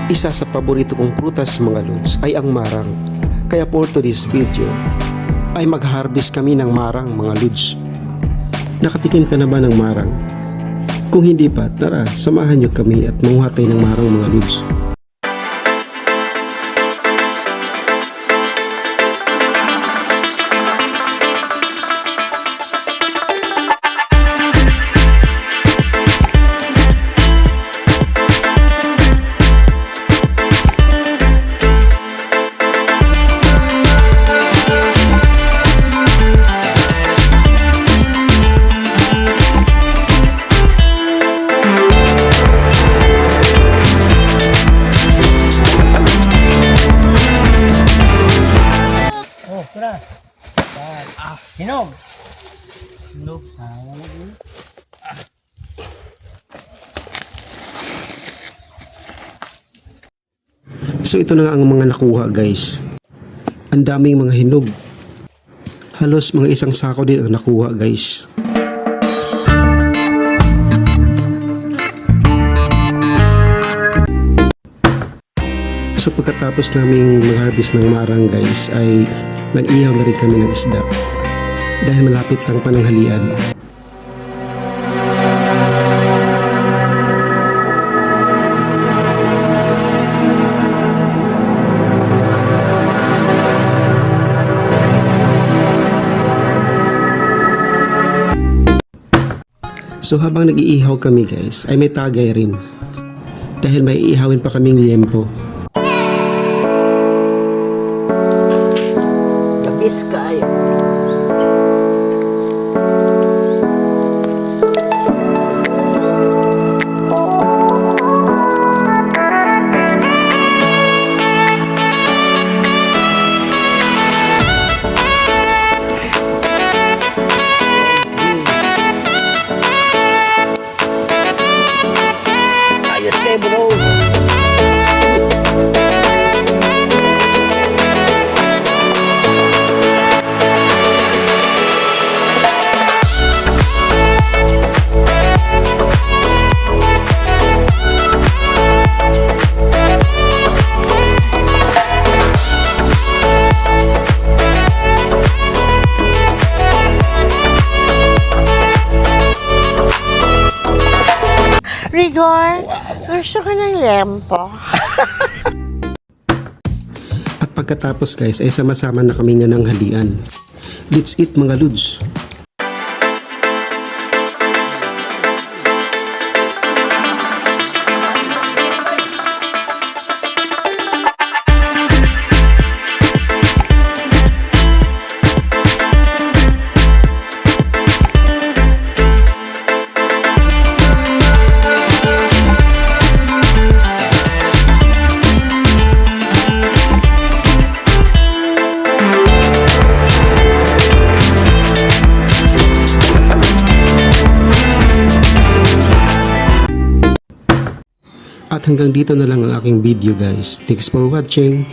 Isa sa paborito kong prutas mga lods ay ang marang. Kaya for today's video ay mag-harvest kami ng marang mga lods. Nakatikim ka na ba ng marang? Kung hindi pa, tara, samahan niyo kami at manguha tayo ng marang mga lods. Tara. Hinog. Hinog. So ito na nga ang mga nakuha guys. Ang daming mga hinog. Halos mga isang sako din ang nakuha guys. So pagkatapos naming mag-harvest ng marang guys ay nag-ihaw na rin kami ng isda dahil malapit ang pananghalian. So habang nag-iihaw kami guys ay may tagay rin dahil may iihawin pa kaming liempo. Labis kayo. Ayos kayo bro. Rigor, gusto ko ng lempo. At pagkatapos guys ay sama-sama na kami nga ng halian. Let's eat mga lods. At hanggang dito na lang ang aking video guys. Thanks for watching.